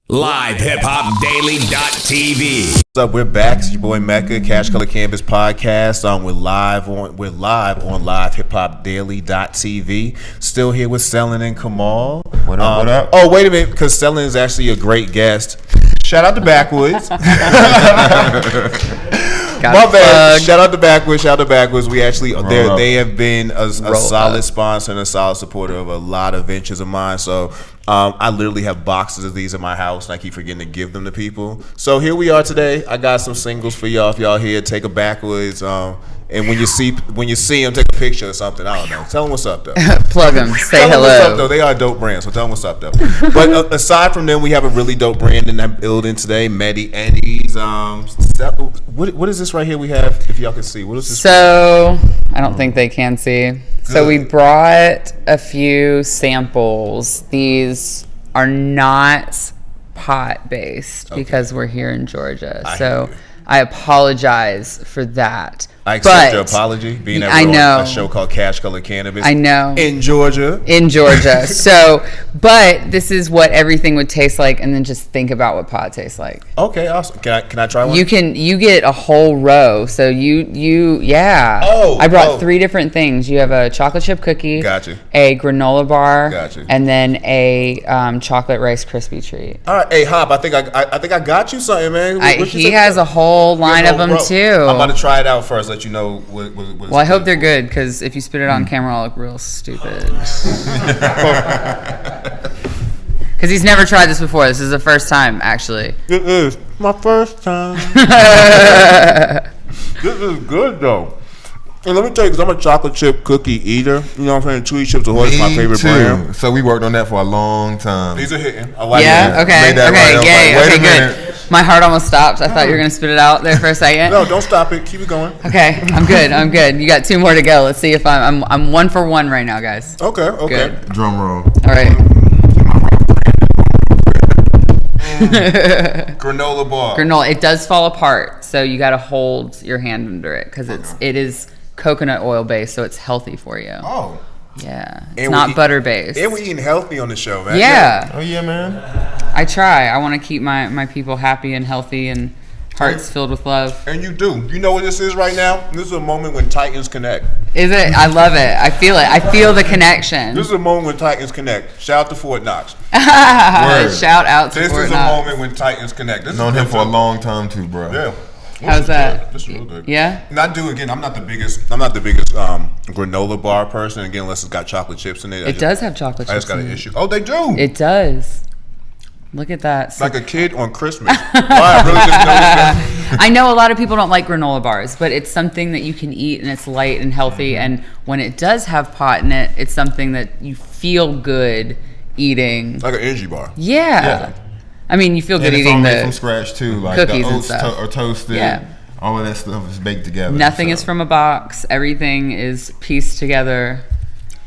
LivehiphopDaily.tv. What's up? We're back. It's your boy Mecca, CashColorCannabisPodcast. We're live on LivehiphopDaily.tv. Still here with Sellin and Kamal. What up? Oh, wait a minute, because Sellin is actually a great guest. Shout out to Backwoods. My bad. Shout out to Backwoods. We actually they have been a solid sponsor and a solid supporter of a lot of ventures of mine. So I literally have boxes of these in my house, and I keep forgetting to give them to people. So here we are today. I got some singles for y'all. If y'all here, take a Backwoods. And when you see them, take a picture or something. I don't know. Tell them what's up, though. Plug them. Say tell hello. Them what's up, though. They are a dope brand, so tell them what's up, though. But aside from them, we have a really dope brand in that building today. Medi Eddie's. What is this right here we have? If y'all can see, what is this? So I don't think they can see. Good. So we brought a few samples. These are not pot based because we're here in Georgia. I apologize for that. I accept your apology, being that we're on a show called Cash Color Cannabis. I know. In Georgia. So, but this is what everything would taste like, and then just think about what pot tastes like. Okay, awesome. Can I try one? You get a whole row. So yeah. Oh. I brought 3 different things. You have a chocolate chip cookie. Gotcha. A granola bar. Gotcha. And then a chocolate Rice Krispie treat. All right, hey Hop, I think I got you something, man. He has a whole line of them too. I'm about to try it out first. Let you know what well, I hope they're good, because if you spit it on camera, I'll look real stupid. Because he's never tried this before. This is the first time, actually. It is my first time. This is good, though. And let me tell you, because I'm a chocolate chip cookie eater. You know what I'm saying? Chewy Chips Ahoy is my favorite brand. So we worked on that for a long time. These are hitting. I like that. Okay, yay. Like, okay, good. My heart almost stopped. I thought you were going to spit it out there for a second. No, don't stop it. Keep it going. Okay, I'm good. You got 2 more to go. Let's see if I'm 1 for 1 right now, guys. Okay. Good. Drum roll. All right. Granola bar. Granola. It does fall apart, so you got to hold your hand under it, because it is coconut oil based, so it's healthy for you. Oh. Yeah. It's not butter based. And we eating healthy on the show, man. Yeah. Oh yeah, man. I try. I want to keep my people happy and healthy and hearts filled with love. And you do. You know what this is right now? This is a moment when Titans connect. Is it? I love it. I feel it. I feel the connection. This is a moment when Titans connect. Shout out to Fort Knox. Shout out to Fort Knox. This is a moment when Titans connect. Known him for a long time too, bro. Yeah. How's that? This is real good. Yeah. And I'm not the biggest granola bar person. Again, unless it's got chocolate chips in it. It does have chocolate chips. I just got an issue. Oh, they do. It does. Look at that. It's like a kid on Christmas. Wow, I really didn't notice that. I know a lot of people don't like granola bars, but it's something that you can eat, and it's light and healthy. And when it does have pot in it, it's something that you feel good eating. Like an energy bar. Yeah. I mean, you feel good eating made from scratch too, like cookies the oats and stuff. are toasted. Yeah. All of that stuff is baked together. Nothing is from a box. Everything is pieced together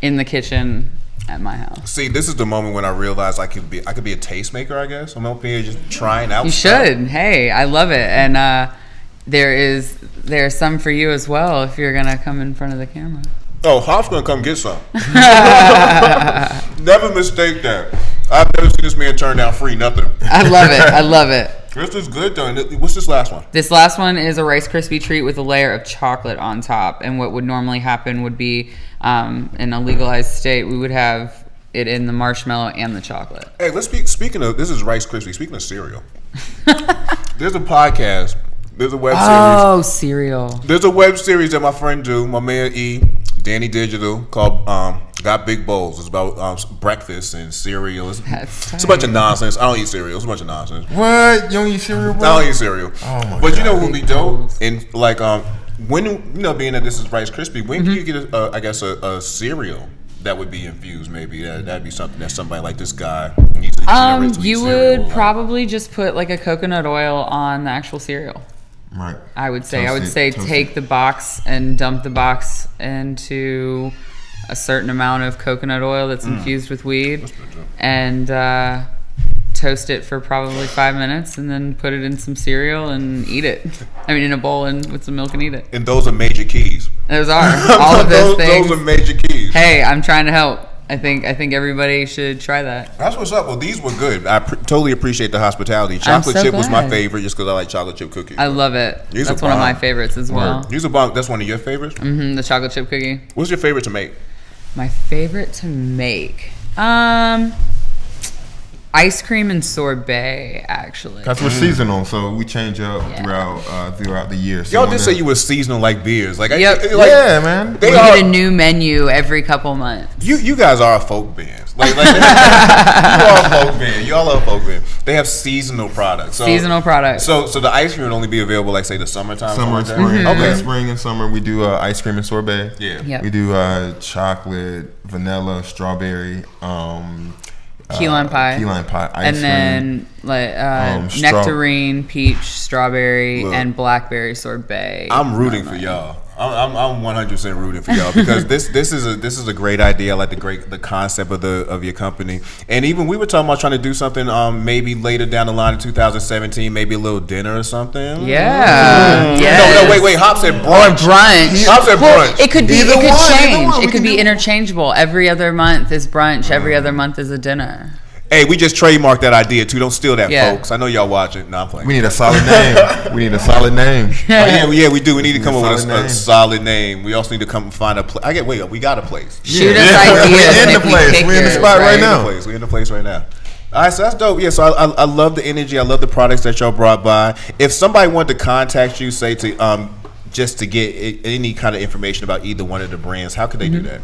in the kitchen at my house. See, this is the moment when I realized I could be a tastemaker, I guess. I'm up here just trying out You stuff. should. Hey, I love it. And there's some for you as well if you're going to come in front of the camera. Oh, Hop's going to come get some. Never mistake that. I've never seen this man turn down free nothing. I love it. This is good, though. What's this last one? This last one is a Rice Krispie treat with a layer of chocolate on top. And what would normally happen would be, in a legalized state, we would have it in the marshmallow and the chocolate. Hey, speaking of, this is Rice Krispie. Speaking of cereal, there's a podcast. There's a web series. Oh, cereal. There's a web series that my friend my man E, Danny Digital, called Got Big Bowls. It's about breakfast and cereal. It's a bunch of nonsense. I don't eat cereal. It's a bunch of nonsense. What? You don't eat cereal, bro? I don't eat cereal. Oh my God. You know what would be dope? And like when being that this is Rice Krispie, when can you get a cereal that would be infused? Maybe that'd be something that somebody like this guy needs to generate. You would probably just put like a coconut oil on the actual cereal. Right. I would say take the box and dump the box into a certain amount of coconut oil that's infused with weed, and toast it for probably 5 minutes, and then put it in some cereal and eat it. I mean, in a bowl and with some milk and eat it. And those are major keys. Those are all of those things. Those are major keys. Hey, I'm trying to help. I think everybody should try that. That's what's up. Well, these were good. I totally appreciate the hospitality. Chocolate chip was my favorite just because I like chocolate chip cookies. I love it. That's one of my favorites as well. These are bomb. That's one of your favorites? Mm-hmm, the chocolate chip cookie. What's your favorite to make? My favorite to make? Ice cream and sorbet, actually. Because we're seasonal, so we change up throughout the year. So y'all just say you were seasonal like beers. Like, yeah, man. We get a new menu every couple months. You guys are a folk band. Like you are a folk band. Y'all are a folk band. They have seasonal products. So the ice cream would only be available like say the summertime. Summer and spring. Mm-hmm. Okay. Spring and summer we do ice cream and sorbet. Yeah. Yep. We do chocolate, vanilla, strawberry, key lime pie, ice cream, and then nectarine, peach, strawberry, and blackberry sorbet. I'm rooting for y'all. I'm 100% rooting for y'all because this is a great idea. I like the concept of your company, and even we were talking about trying to do something maybe later down the line in 2017, maybe a little dinner or something. Yeah. Yes. No, wait. Hop said brunch. Hop said brunch. It could change. It could be interchangeable. Every other month is brunch. Every other month is a dinner. Hey, we just trademarked that idea too. Don't steal that, folks. I know y'all watching. No, I'm playing. We need a solid name. Yeah, we do. We need to come up with a solid name. We also need to come and find a place. We got a place. Shoot us ideas. We're in the place. We're in the spot right now. We're in the place right now. All right, so that's dope. Yeah, so I love the energy. I love the products that y'all brought by. If somebody wanted to contact you, say to just to get any kind of information about either one of the brands, how could they do that?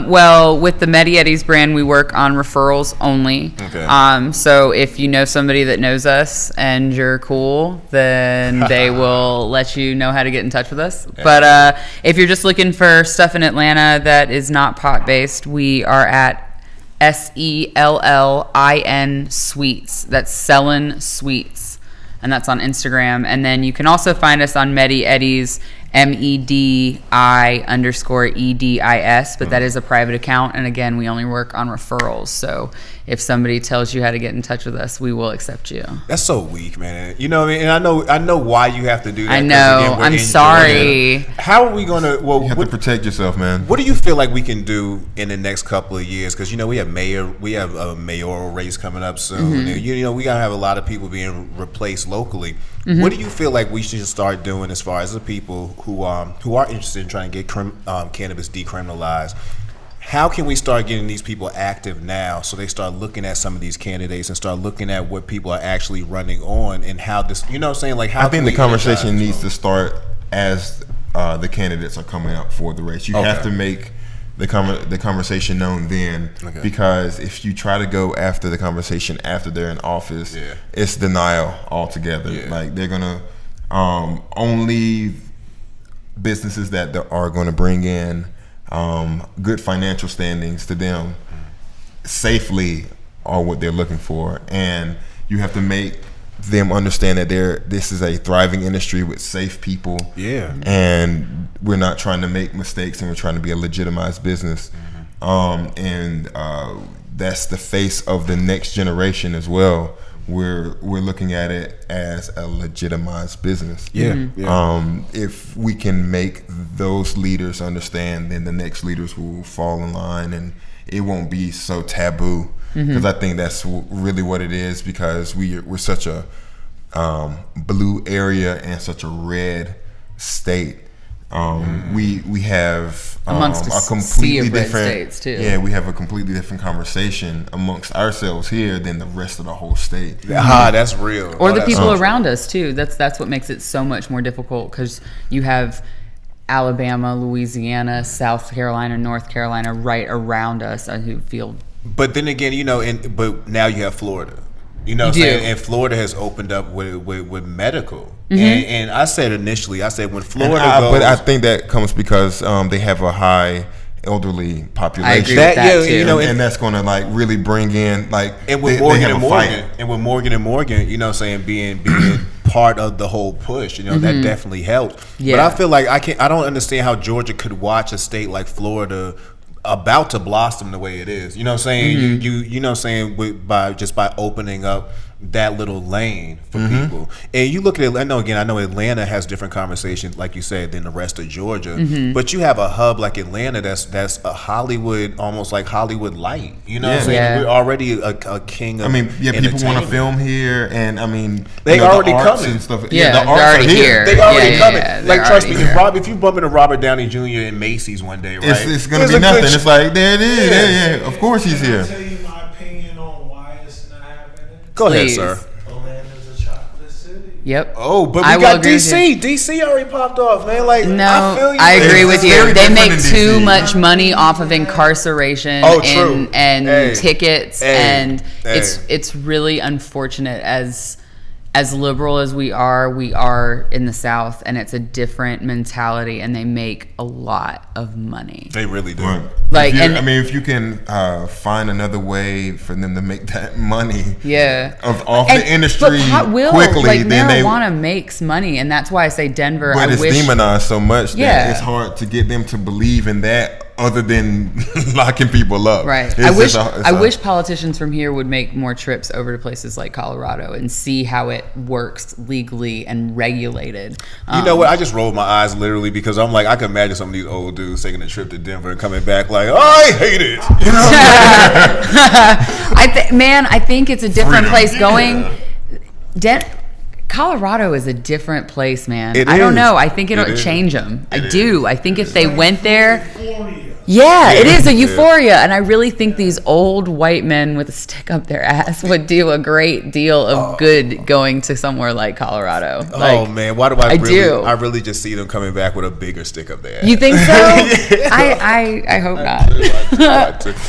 Well, with the Medi Eddies brand, we work on referrals only. Okay. So if you know somebody that knows us and you're cool, then they will let you know how to get in touch with us. Yeah. But if you're just looking for stuff in Atlanta that is not pot-based, we are at SELLIN Sweets. That's SellinSweets. And that's on Instagram. And then you can also find us on Medi Eddies, MEDI_EDIS, but that is a private account. And again, we only work on referrals. So if somebody tells you how to get in touch with us, we will accept you. That's so weak, man. You know what I mean? And I know why you have to do that. I know. Again, I'm sorry. How are we going to... Well, you have to protect yourself, man. What do you feel like we can do in the next couple of years? Because, we have a mayoral race coming up soon. Mm-hmm. And, we got to have a lot of people being replaced locally. Mm-hmm. What do you feel like we should start doing as far as the people who are interested in trying to get cannabis decriminalized? How can we start getting these people active now so they start looking at some of these candidates and start looking at what people are actually running on and how this, you know what I'm saying? Like, how I think the conversation needs to start as the candidates are coming up for the race. You have to make the conversation known then, because if you try to go after the conversation after they're in office, it's denial altogether. Like, they're gonna only businesses that are going to bring in good financial standings to them safely are what they're looking for, and you have to make them understand that this is a thriving industry with safe people, and we're not trying to make mistakes, and we're trying to be a legitimized business, and that's the face of the next generation as well. We're looking at it as a legitimized business. If we can make those leaders understand, then the next leaders will fall in line, and it won't be so taboo. Because I think that's really what it is. Because we're such a blue area and such a red state. We have a completely different states too. Yeah, we have a completely different conversation amongst ourselves here than the rest of the whole state. That's real. Or the people around us too. That's what makes it so much more difficult, because you have Alabama, Louisiana, South Carolina, North Carolina right around us who feel. But then again, but now you have Florida. And Florida has opened up with medical. And I said initially, when Florida goes... But I think that comes because they have a high elderly population. I agree with that too. And that's going to really bring in and with Morgan and Morgan, being part of the whole push, that definitely helped. But I feel like I don't understand how Georgia could watch a state like Florida about to blossom the way it is. You know what I'm saying? By opening up that little lane for people. And you look at Atlanta again. I know Atlanta has different conversations, like you said, than the rest of Georgia. But you have a hub like Atlanta that's a Hollywood, almost like Hollywood light. You know what I'm saying? We're already a king of people want to film here, and they already coming and stuff. Yeah, the arts already are here. here. They already coming. Yeah, like trust me, if you bump into Robert Downey Jr. in Macy's one day, right? It's gonna be nothing. It's like there it is. Yeah. Of course he's here. Can I tell you my opinion on why it's not happening? Go ahead, sir. Atlanta's a chocolate city. Yep. Oh, but we got DC. DC already popped off, man. Like, no, I feel you. I agree with you. They make too DC. much money off of incarceration and tickets, and it's really unfortunate. As liberal as we are in the South, and it's a different mentality, and they make a lot of money. They really do. Right. Like, if you can find another way for them to make that money, off the industry quickly, then marijuana makes money, and that's why I say Denver. But it's demonized so much that it's hard to get them to believe in that. Other than locking people up, right? I wish politicians from here would make more trips over to places like Colorado and see how it works legally and regulated. You know what? I just rolled my eyes literally because I'm like, I can imagine some of these old dudes taking a trip to Denver and coming back like, I hate it. You know? I think it's a different place going. Colorado is a different place, man. I don't know. I think it'll change them. I do. I think if they went there, it is a euphoria. And I really think these old white men with a stick up their ass would do a great deal of good going to somewhere like Colorado. Man, why do I really just see them coming back with a bigger stick up there. You think so? I hope not.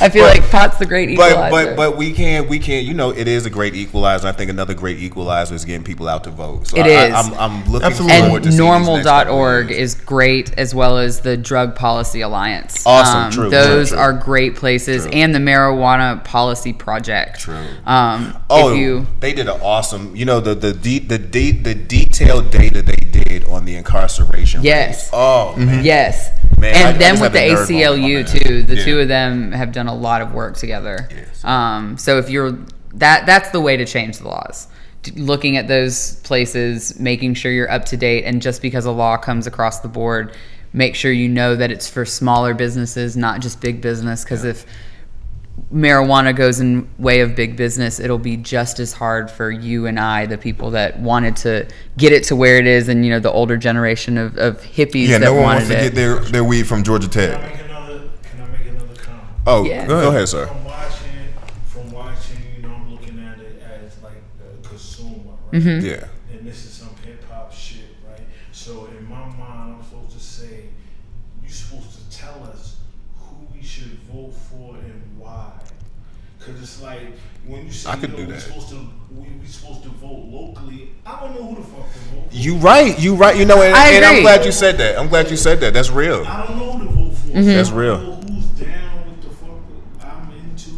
I feel like pot's the great equalizer. But we can't. It is a great equalizer. I think another great equalizer is getting people out to vote. So it is. I'm looking and forward to normal.org is great, as well as the Drug Policy Alliance. Awesome. True. Those are great places, and the Marijuana Policy Project. True. They did an awesome. The detailed data they did on the incarceration. Yes. Rate. Oh man. Yes. Man, and then with the ACLU too, the two of them have done a lot of work together. Yes. So if you're that's the way to change the laws. Looking at those places, making sure you're up to date, and just because a law comes across the board, make sure you know that it's for smaller businesses, not just big business, because if marijuana goes in way of big business, it'll be just as hard for you and I, the people that wanted to get it to where it is, and the older generation of hippies that no one wanted wants to get their weed from Georgia Tech. Can I make another comment? Oh, yeah. Go ahead, sir. From watching, I'm looking at it as like a consumer, right? Mm-hmm. Yeah. And this is some hip hop shit, right? So in my mind, I'm supposed to say, you're supposed to tell us who we should vote for and why. Because it's like, when you say, we're supposed to vote locally, I don't know who the fuck to vote for. You right. And I'm glad you said that. That's real. I don't know who to vote for. Mm-hmm. That's real. I don't know who's down with the fuck I'm into or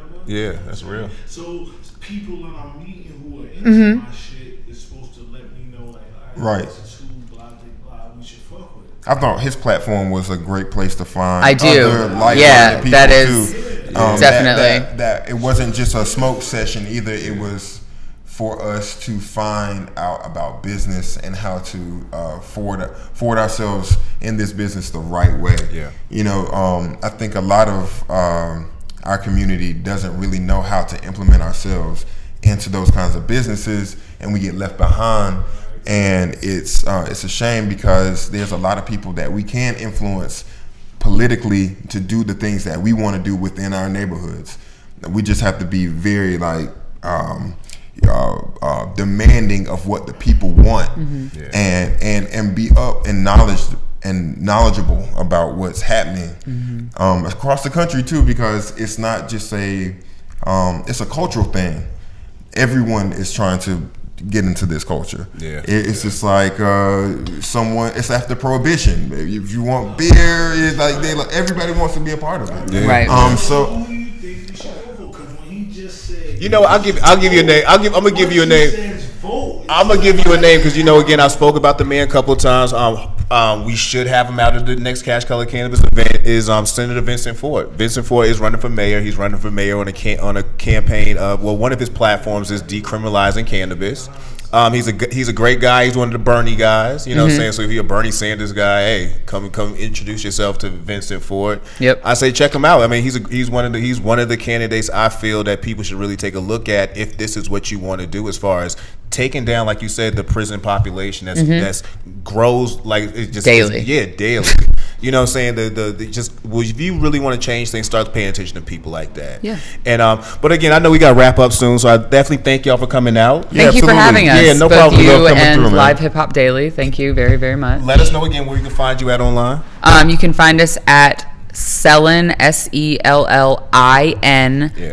whatever. Yeah, that's real. So people that I'm meeting who are into my shit is supposed to let me know, like, right. This is who blah, blah, blah, we should fuck with. I thought his platform was a great place to find other like-minded people is too. Definitely. That it wasn't just a smoke session either. It was for us to find out about business and how to forward ourselves in this business the right way. Yeah. I think a lot of our community doesn't really know how to implement ourselves into those kinds of businesses, and we get left behind. And it's a shame, because there's a lot of people that we can influence politically to do the things that we want to do within our neighborhoods. We just have to be very demanding of what the people want, and be up and knowledgeable about what's happening across the country too, because it's not just it's a cultural thing. Everyone is trying to get into this culture. Yeah. It's just like it's after Prohibition. If you want beer, it's like everybody wants to be a part of it. Yeah. Right. Who do you think we should vote for? Because when he just said, I'll give you a name. I'm gonna give you a name. I'm gonna give you a name because again, I spoke about the man a couple of times. we should have him out at the next Cash Color Cannabis event. Is Senator Vincent Ford. Vincent Ford is running for mayor. He's running for mayor on a campaign of, well, one of his platforms is decriminalizing cannabis. He's a great guy. He's one of the Bernie guys. You know what I'm saying? So if you're a Bernie Sanders guy, hey, come introduce yourself to Vincent Ford. Yep. I say check him out. I mean, he's one of the candidates I feel that people should really take a look at if this is what you want to do as far as taking down, like you said, the prison population that's grows like it just daily. Daily. You know what I'm saying? If you really want to change things, start paying attention to people like that. Yeah. And but again, I know we got to wrap up soon, so I definitely thank y'all for coming out. Thank you for having us. Yeah, no both problem. You and Live Hip Hop Daily. Thank you very, very much. Let us know again where you can find you at online. You can find us at Sellin SELLIN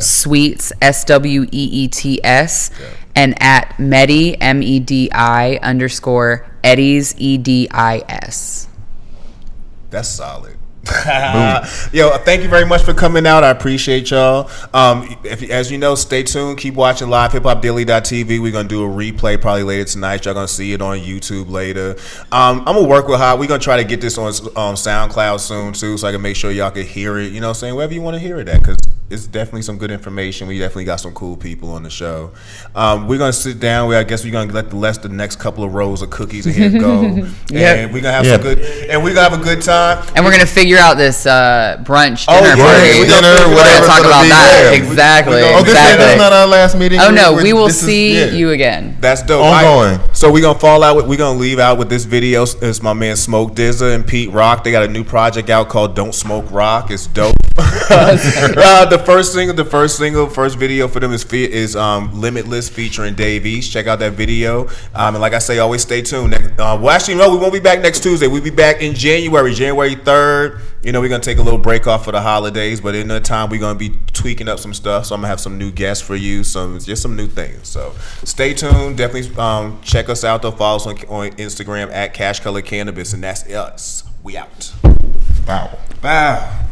Sweets SWEETS and at Medi MEDI _Eddies EDIS. That's solid. Yo, thank you very much for coming out. I appreciate y'all. As you know, stay tuned. Keep watching LivehiphopDaily.tv. We're gonna do a replay probably later tonight. Y'all gonna see it on YouTube later. I'm gonna work with Hot. We're gonna try to get this on SoundCloud soon too, so I can make sure y'all can hear it. You know what I'm saying? Wherever you want to hear it at, because it's definitely some good information. We definitely got some cool people on the show. We're gonna sit down. I guess we're gonna let the next couple of rows of cookies in here go, and we're gonna have some good. And we're gonna have a good time. And we're gonna figure out this brunch dinner party. We're gonna talk about that. Exactly. This not our last meeting. Oh no, we will see you again. That's dope. Ongoing. So we're gonna leave out with this video. It's my man Smoke Dizza and Pete Rock. They got a new project out called "Don't Smoke Rock." It's dope. The first video for them is Limitless featuring Dave East. Check out that video. And like I say, always stay tuned. Well, actually, no, we won't be back next Tuesday. We'll be back in January 3rd. You know, we're going to take a little break off for the holidays, but in that time, we're going to be tweaking up some stuff. So I'm going to have some new guests for you, some new things. So stay tuned. Definitely check us out, though. Follow us on Instagram at CashColorCannabis, and that's us. We out. Wow. Bye.